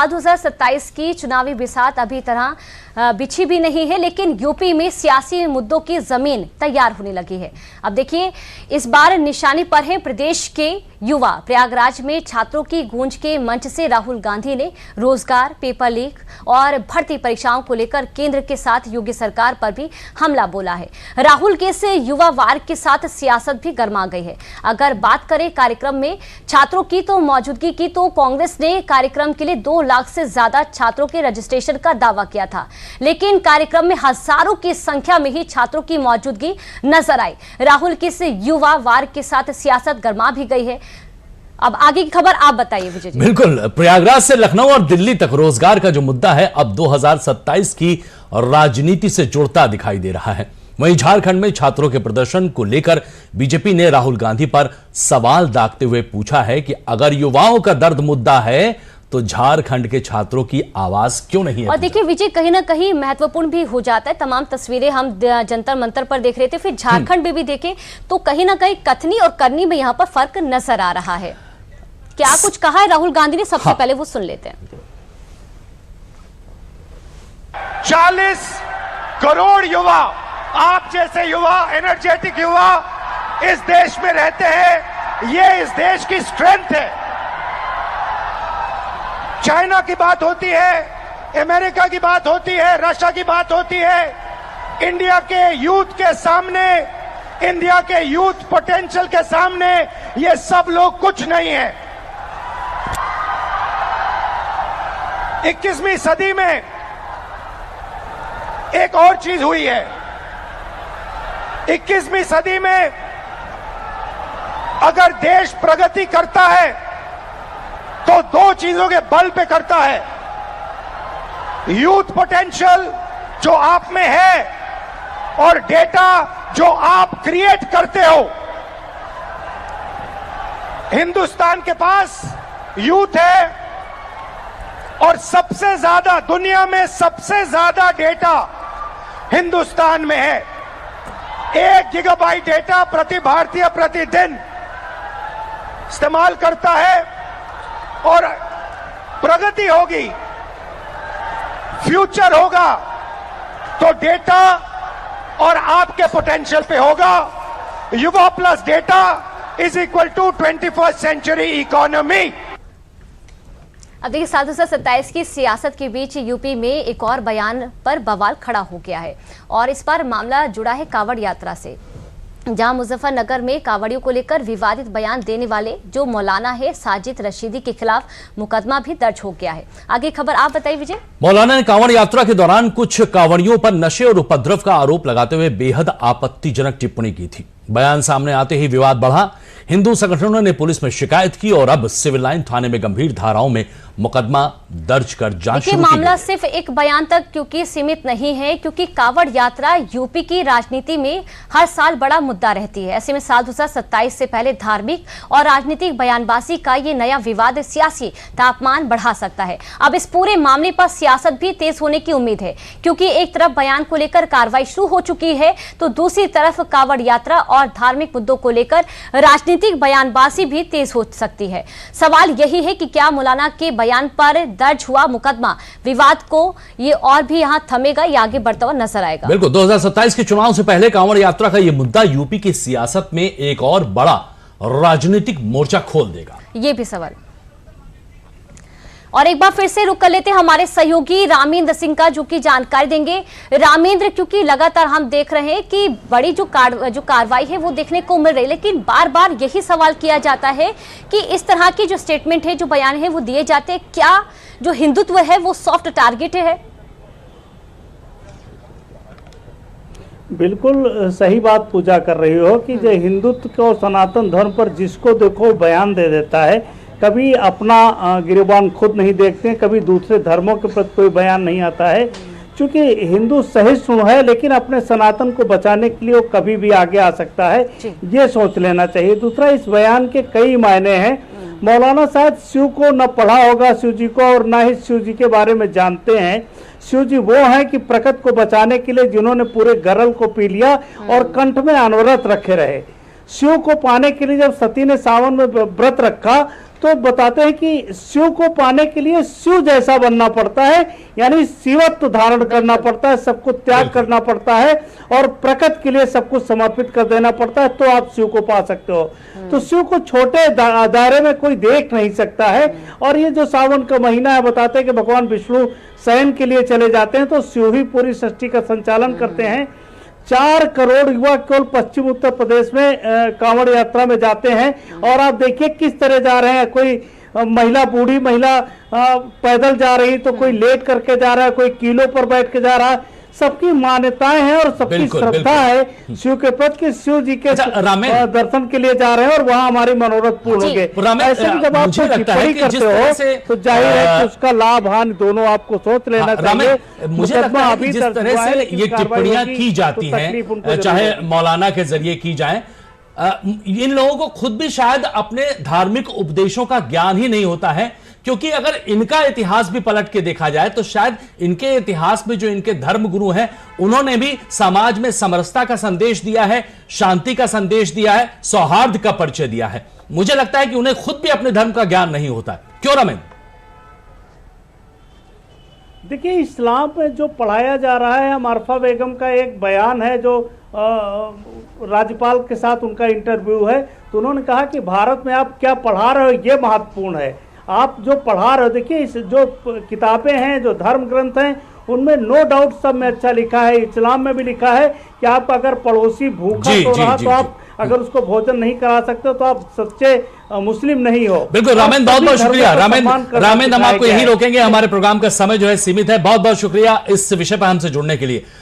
साल 2027 की चुनावी बिसात अभी तरह बिछी भी नहीं है, लेकिन यूपी में सियासी मुद्दों की जमीन तैयार होने लगी है। अब देखिए, इस बार निशाने पर है प्रदेश के युवा। प्रयागराज में छात्रों की गूंज के मंच से राहुल गांधी ने रोजगार, पेपर लीक और भर्ती परीक्षाओं को लेकर केंद्र के साथ योगी सरकार पर भी हमला बोला है। राहुल के से युवा वार के साथ सियासत भी गर्मा गई है। अगर बात करें कार्यक्रम में छात्रों की तो मौजूदगी की, तो कांग्रेस ने कार्यक्रम के लिए 2 लाख से ज्यादा छात्रों के रजिस्ट्रेशन का दावा किया था, लेकिन कार्यक्रम में हजारों की संख्या में ही छात्रों की मौजूदगी नजर आई। राहुल की से युवा वार के साथ सियासत गर्मा भी गई है। अब आगे की खबर आप बताइए विजय जी। बिल्कुल, प्रयागराज से लखनऊ और दिल्ली तक रोजगार का जो मुद्दा है अब 2027 की राजनीति से जुड़ता दिखाई दे रहा है। वहीं झारखंड में छात्रों के प्रदर्शन को लेकर बीजेपी ने राहुल गांधी पर सवाल दागते हुए पूछा है कि अगर युवाओं का दर्द मुद्दा है तो झारखंड के छात्रों की आवाज क्यों नहीं है। और देखिए विजय, कहीं ना कहीं महत्वपूर्ण भी हो जाता है। तमाम तस्वीरें हम जंतर मंतर पर देख रहे थे, फिर झारखंड में भी देखें तो कहीं ना कहीं कथनी और करनी में यहाँ पर फर्क नजर आ रहा है। क्या कुछ कहा है राहुल गांधी ने, सबसे पहले वो सुन लेते हैं। 40 करोड़ युवा, आप जैसे युवा, एनर्जेटिक युवा इस देश में रहते हैं। ये इस देश की स्ट्रेंथ है। चाइना की बात होती है, अमेरिका की बात होती है, रशिया की बात होती है, इंडिया के यूथ के सामने, इंडिया के यूथ पोटेंशियल के सामने ये सब लोग कुछ नहीं है। 21वीं सदी में एक और चीज हुई है। 21वीं सदी में अगर देश प्रगति करता है तो 2 चीजों के बल पे करता है। यूथ पोटेंशियल जो आप में है और डेटा जो आप क्रिएट करते हो। हिंदुस्तान के पास यूथ है और सबसे ज्यादा, दुनिया में सबसे ज्यादा डेटा हिंदुस्तान में है। 1 गीगाबाइट डेटा प्रति भारतीय प्रतिदिन इस्तेमाल करता है। और प्रगति होगी, फ्यूचर होगा तो डेटा और आपके पोटेंशियल पे होगा। युवा plus data is equal to 21st century economy. अब देखिए, 2027 की सियासत के बीच यूपी में एक और बयान पर बवाल खड़ा हो गया है और इस पर मामला जुड़ा है कांवड़ यात्रा से, जहां मुजफ्फरनगर में कांवड़ियों को लेकर विवादित बयान देने वाले जो मौलाना है साजिद रशीदी के खिलाफ मुकदमा भी दर्ज हो गया है। आगे खबर आप बताइए विजय। मौलाना ने कांवड़ यात्रा के दौरान कुछ कांवड़ियों पर नशे और उपद्रव का आरोप लगाते हुए बेहद आपत्तिजनक टिप्पणी की थी। बयान सामने आते ही विवाद बढ़ा। हिंदू संगठनों ने पुलिस में शिकायत की और अब सिविल लाइन थाने में गंभीर धाराओं में मुकदमा दर्ज कर जांच शुरू की। मामला सिर्फ एक बयान तक क्योंकि सीमित नहीं है, क्योंकि कांवड़ यात्रा यूपी की राजनीति में हर साल बड़ा मुद्दा रहती है। ऐसे में साल 2027 से पहले धार्मिक और राजनीतिक बयानबाजी का ये नया विवाद सियासी तापमान बढ़ा सकता है। अब इस पूरे मामले पर सियासत भी तेज होने की उम्मीद है, क्योंकि एक तरफ बयान को लेकर कार्रवाई शुरू हो चुकी है तो दूसरी तरफ कांवड़ यात्रा और धार्मिक मुद्दों को लेकर राजनीतिक बयानबाजी भी तेज हो सकती है। सवाल यही है कि क्या मौलाना के बयान पर दर्ज हुआ मुकदमा विवाद को ये और भी यहां थमेगा या आगे बढ़ता हुआ नजर आएगा। बिल्कुल, 2027 के चुनाव से पहले कांवड़ यात्रा का यह मुद्दा यूपी की सियासत में एक और बड़ा राजनीतिक मोर्चा खोल देगा, ये भी सवाल। और एक बार फिर से रुक कर लेते हैं हमारे सहयोगी रामेंद्र सिंह का, जो कि जानकारी देंगे। रामेंद्र, क्योंकि लगातार हम देख रहे हैं कि बड़ी जो कार्रवाई है वो देखने को मिल रही है, लेकिन बार बार यही सवाल किया जाता है कि इस तरह की जो स्टेटमेंट है, जो बयान है वो दिए जाते हैं, क्या जो हिंदुत्व है वो सॉफ्ट टारगेट है? बिल्कुल सही बात पूजा कर रही हो कि जो हिंदुत्व को, सनातन धर्म पर जिसको देखो बयान दे देता है। कभी अपना गिरबान खुद नहीं देखते, कभी दूसरे धर्मों के प्रति कोई बयान नहीं आता है। चूंकि हिंदू सहिष्णु है, लेकिन अपने सनातन को बचाने के लिए वो कभी भी आगे आ सकता है, ये सोच लेना चाहिए। दूसरा, इस बयान के कई मायने हैं। मौलाना शायद शिव को न पढ़ा होगा, शिव जी को, और न ही शिव जी के बारे में जानते हैं। शिव जी वो हैं कि प्रकृति को बचाने के लिए जिन्होंने पूरे गरल को पी लिया और कंठ में अनवरत रखे रहे। शिव को पाने के लिए जब सती ने सावन में व्रत रखा तो बताते हैं कि शिव को पाने के लिए शिव जैसा बनना पड़ता है, यानी शिवत्व धारण करना पड़ता है, सबको त्याग करना पड़ता है और प्रकृति के लिए सब कुछ समर्पित कर देना पड़ता है, तो आप शिव को पा सकते हो। तो शिव को छोटे दायरे में कोई देख नहीं सकता है। और ये जो सावन का महीना है, बताते हैं कि भगवान विष्णु शयन के लिए चले जाते हैं तो शिव ही पूरी सृष्टि का संचालन करते हैं। 4 करोड़ युवा केवल पश्चिम उत्तर प्रदेश में कांवड़ यात्रा में जाते हैं और आप देखिए किस तरह जा रहे हैं। कोई महिला, बूढ़ी महिला पैदल जा रही, तो कोई लेट करके जा रहा है, कोई कीलों पर बैठ के जा रहा है। सबकी मान्यताएं हैं और सबकी श्रद्धा है शिव के प्रति कि शिव जी के दर्शन के लिए जा रहे हैं और वहां हमारी मनोरथ पूर्ण होंगे। ऐसे में जब आप टिप्पणी करते हो तो जाहिर है कि उसका लाभ हानि दोनों आपको सोच लेना चाहिए। मुझे लगता है कि जिस तरह से ये टिप्पणियां की जाती हैं, चाहे मौलाना के जरिए की जाए, इन लोगों को खुद भी शायद अपने धार्मिक उपदेशों का ज्ञान ही नहीं होता है। क्योंकि अगर इनका इतिहास भी पलट के देखा जाए तो शायद इनके इतिहास में जो इनके धर्म गुरु हैं, उन्होंने भी समाज में समरसता का संदेश दिया है, शांति का संदेश दिया है, सौहार्द का परिचय दिया है। मुझे लगता है कि उन्हें खुद भी अपने धर्म का ज्ञान नहीं होता है। क्यों रमेन? देखिए, इस्लाम में जो पढ़ाया जा रहा है, मारफा बेगम का एक बयान है जो राज्यपाल के साथ उनका इंटरव्यू है, तो उन्होंने कहा कि भारत में आप क्या पढ़ा रहे हो ये महत्वपूर्ण है। आप जो पढ़ा रहे हो, देखिए इस जो किताबें हैं, जो धर्म ग्रंथ हैं, उनमें नो डाउट सब में अच्छा लिखा है। इस्लाम में भी लिखा है कि आप अगर पड़ोसी भूखा सो रहा तो आप अगर उसको भोजन नहीं करा सकते तो आप सच्चे मुस्लिम नहीं हो। बिल्कुल रामेन, बहुत बहुत शुक्रिया। रामेन हम आपको यही रोकेंगे, हमारे प्रोग्राम का समय जो है सीमित है। बहुत बहुत शुक्रिया इस विषय पर हमसे जुड़ने के लिए।